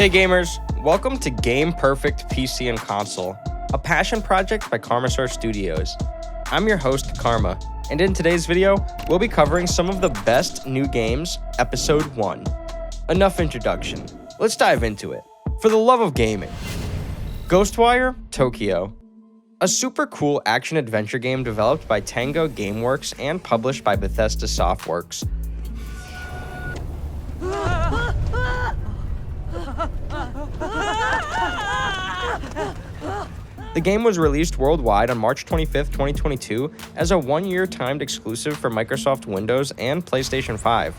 Hey gamers, welcome to Game Perfect PC and Console, a passion project by Karmasur Studios. I'm your host, Karma, and in today's video, we'll be covering some of the best new games, Episode 1. Enough introduction, let's dive into it. For the love of gaming. Ghostwire Tokyo. A super cool action-adventure game developed by Tango Gameworks and published by Bethesda Softworks. The game was released worldwide on March 25, 2022 as a one-year timed exclusive for Microsoft Windows and PlayStation 5.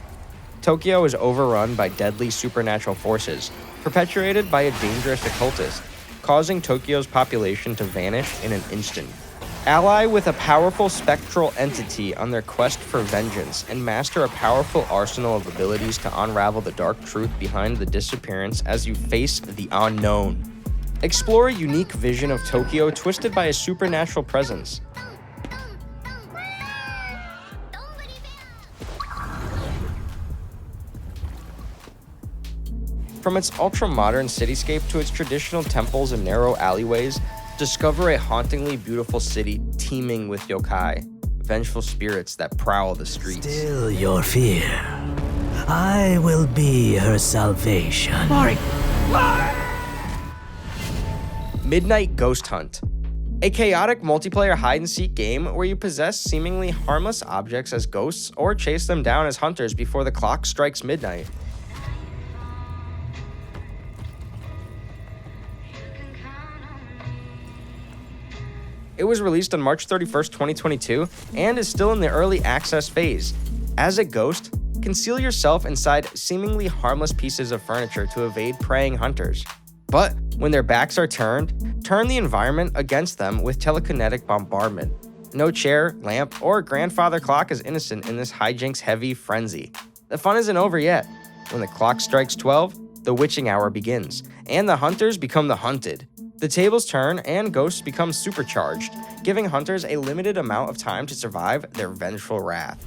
Tokyo is overrun by deadly supernatural forces, perpetuated by a dangerous occultist, causing Tokyo's population to vanish in an instant. Ally with a powerful spectral entity on their quest for vengeance and master a powerful arsenal of abilities to unravel the dark truth behind the disappearance as you face the unknown. Explore a unique vision of Tokyo twisted by a supernatural presence. From its ultra-modern cityscape to its traditional temples and narrow alleyways, discover a hauntingly beautiful city teeming with yokai, vengeful spirits that prowl the streets. Still your fear. I will be her salvation. Midnight Ghost Hunt. A chaotic multiplayer hide-and-seek game where you possess seemingly harmless objects as ghosts or chase them down as hunters before the clock strikes midnight. It was released on March 31st, 2022, and is still in the early access phase. As a ghost, conceal yourself inside seemingly harmless pieces of furniture to evade preying hunters. But when their backs are turned, turn the environment against them with telekinetic bombardment. No chair, lamp, or grandfather clock is innocent in this hijinks-heavy frenzy. The fun isn't over yet. When the clock strikes 12, the witching hour begins, and the hunters become the hunted. The tables turn and ghosts become supercharged, giving hunters a limited amount of time to survive their vengeful wrath.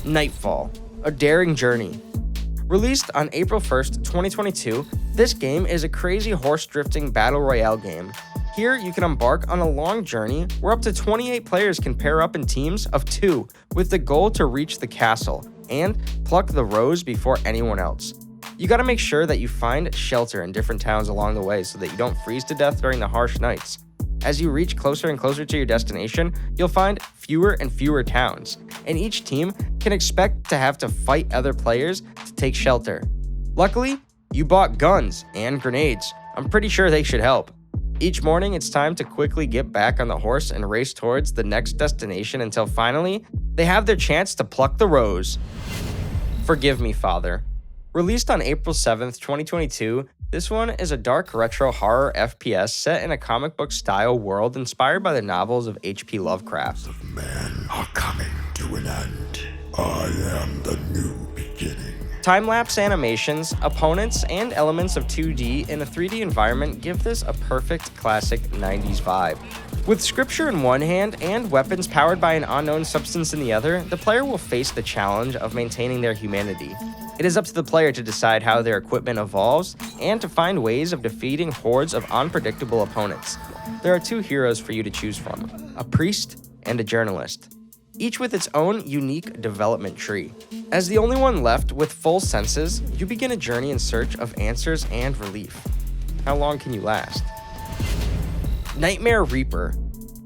Nightfall, a daring journey. Released on April 1st, 2022, this game is a crazy horse-drifting battle royale game. Here, you can embark on a long journey where up to 28 players can pair up in teams of 2 with the goal to reach the castle and pluck the rose before anyone else. You gotta make sure that you find shelter in different towns along the way so that you don't freeze to death during the harsh nights. As you reach closer and closer to your destination, you'll find fewer and fewer towns, and each team can expect to have to fight other players to take shelter. Luckily, you bought guns and grenades. I'm pretty sure they should help. Each morning, it's time to quickly get back on the horse and race towards the next destination until finally, they have their chance to pluck the rose. Forgive Me, Father. Released on April 7th, 2022, this one is a dark retro horror FPS set in a comic book style world inspired by the novels of H.P. Lovecraft. Men are coming to an end. I am the new beginning. Time-lapse animations, opponents, and elements of 2D in a 3D environment give this a perfect classic 90s vibe. With scripture in one hand and weapons powered by an unknown substance in the other, the player will face the challenge of maintaining their humanity. It is up to the player to decide how their equipment evolves and to find ways of defeating hordes of unpredictable opponents. There are 2 heroes for you to choose from, a priest and a journalist, each with its own unique development tree. As the only one left with full senses, you begin a journey in search of answers and relief. How long can you last? Nightmare Reaper.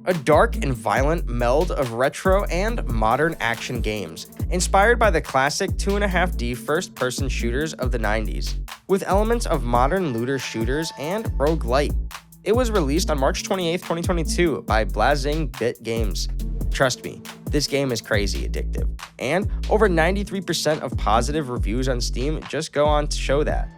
A dark and violent meld of retro and modern action games, inspired by the classic 2.5D first-person shooters of the 90s, with elements of modern looter shooters and roguelite. It was released on March 28, 2022 by Blazing Bit Games. Trust me, this game is crazy addictive, and over 93% of positive reviews on Steam just go on to show that.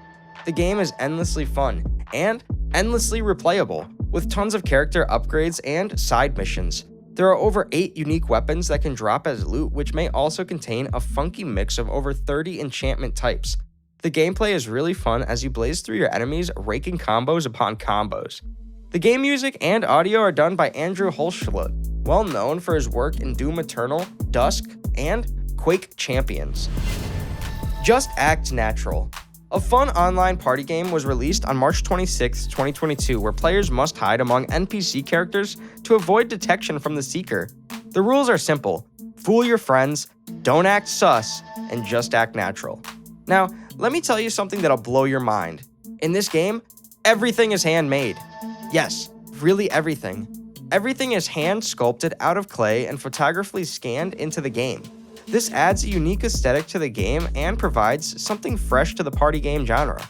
The game is endlessly fun and endlessly replayable, with tons of character upgrades and side missions. There are over 8 unique weapons that can drop as loot, which may also contain a funky mix of over 30 enchantment types. The gameplay is really fun as you blaze through your enemies, raking combos upon combos. The game music and audio are done by Andrew Holschlet, well known for his work in Doom Eternal, Dusk, and Quake Champions. Just Act Natural. A fun online party game was released on March 26, 2022, where players must hide among NPC characters to avoid detection from the Seeker. The rules are simple: fool your friends, don't act sus, and just act natural. Now, let me tell you something that'll blow your mind. In this game, everything is handmade. Yes, really everything. Everything is hand sculpted out of clay and photographically scanned into the game. This adds a unique aesthetic to the game and provides something fresh to the party game genre.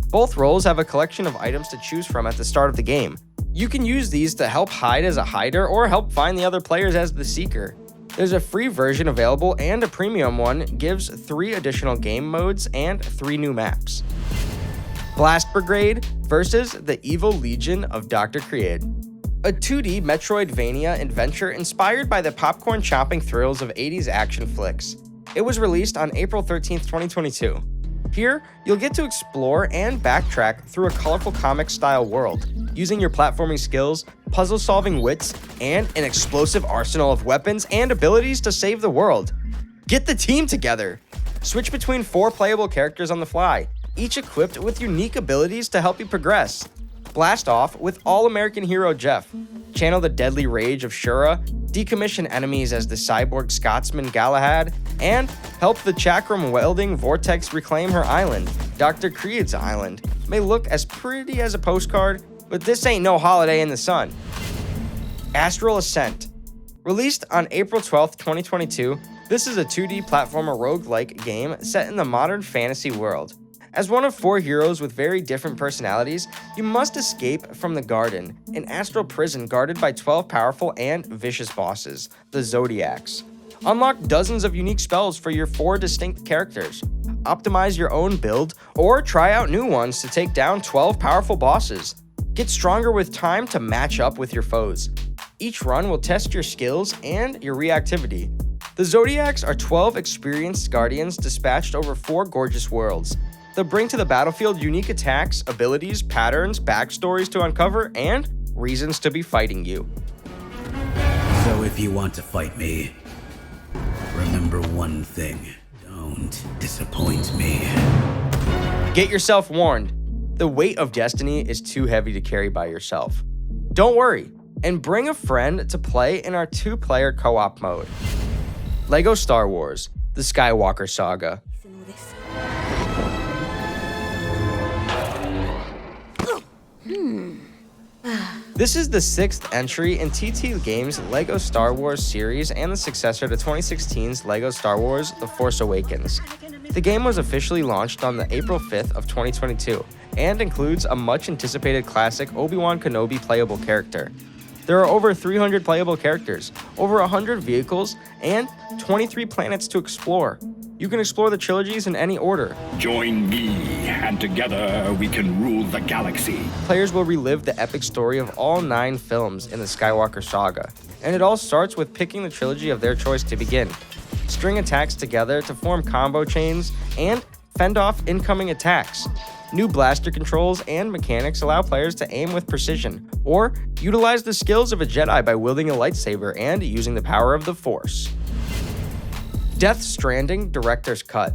Both roles have a collection of items to choose from at the start of the game. You can use these to help hide as a hider or help find the other players as the Seeker. There's a free version available, and a premium one gives 3 additional game modes and 3 new maps. Blast Brigade versus the Evil Legion of Dr. Creed. A 2D Metroidvania adventure inspired by the popcorn-chopping thrills of 80s action flicks. It was released on April 13, 2022. Here, you'll get to explore and backtrack through a colorful comic-style world, using your platforming skills, puzzle-solving wits, and an explosive arsenal of weapons and abilities to save the world. Get the team together! Switch between 4 playable characters on the fly, each equipped with unique abilities to help you progress. Blast off with all-American hero Jeff, channel the deadly rage of Shura, decommission enemies as the cyborg Scotsman Galahad, and help the chakram-wielding Vortex reclaim her island. Dr. Creed's island may look as pretty as a postcard, but this ain't no holiday in the sun. Astral Ascent. Released on April 12, 2022, this is a 2D platformer roguelike game set in the modern fantasy world. As one of 4 heroes with very different personalities, you must escape from the Garden, an astral prison guarded by 12 powerful and vicious bosses, the Zodiacs. Unlock dozens of unique spells for your 4 distinct characters. Optimize your own build, or try out new ones to take down 12 powerful bosses. Get stronger with time to match up with your foes. Each run will test your skills and your reactivity. The Zodiacs are 12 experienced guardians dispatched over 4 gorgeous worlds. They'll bring to the battlefield unique attacks, abilities, patterns, backstories to uncover, and reasons to be fighting you. So if you want to fight me, remember one thing: don't disappoint me. Get yourself warned. The weight of destiny is too heavy to carry by yourself. Don't worry, and bring a friend to play in our 2-player co-op mode. LEGO Star Wars: The Skywalker Saga. This is the 6th entry in TT Games' LEGO Star Wars series and the successor to 2016's LEGO Star Wars The Force Awakens. The game was officially launched on the April 5th of 2022 and includes a much-anticipated classic Obi-Wan Kenobi playable character. There are over 300 playable characters, over 100 vehicles, and 23 planets to explore. You can explore the trilogies in any order. Join me, and together we can rule the galaxy. Players will relive the epic story of all 9 films in the Skywalker Saga, and it all starts with picking the trilogy of their choice to begin. String attacks together to form combo chains, and fend off incoming attacks. New blaster controls and mechanics allow players to aim with precision, or utilize the skills of a Jedi by wielding a lightsaber and using the power of the Force. Death Stranding Director's Cut.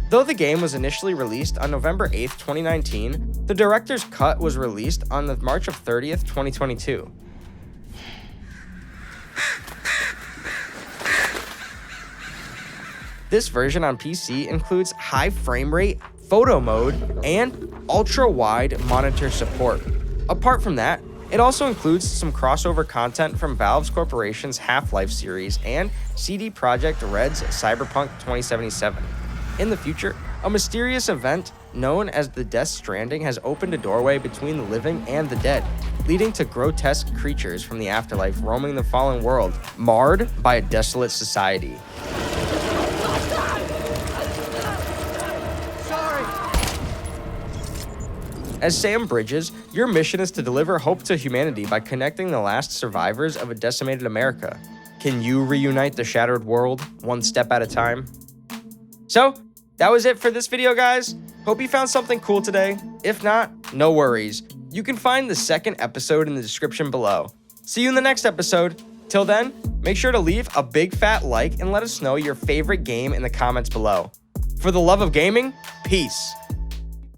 Though the game was initially released on November 8, 2019, the Director's Cut was released on the March 30, 2022. This version on PC includes high frame rate, photo mode, and ultra-wide monitor support. Apart from that, it also includes some crossover content from Valve Corporation's Half-Life series and CD Projekt Red's Cyberpunk 2077. In the future, a mysterious event known as the Death Stranding has opened a doorway between the living and the dead, leading to grotesque creatures from the afterlife roaming the fallen world, marred by a desolate society. As Sam Bridges, your mission is to deliver hope to humanity by connecting the last survivors of a decimated America. Can you reunite the shattered world, one step at a time? So, that was it for this video, guys. Hope you found something cool today. If not, no worries. You can find the second episode in the description below. See you in the next episode. Till then, make sure to leave a big fat like and let us know your favorite game in the comments below. For the love of gaming, peace.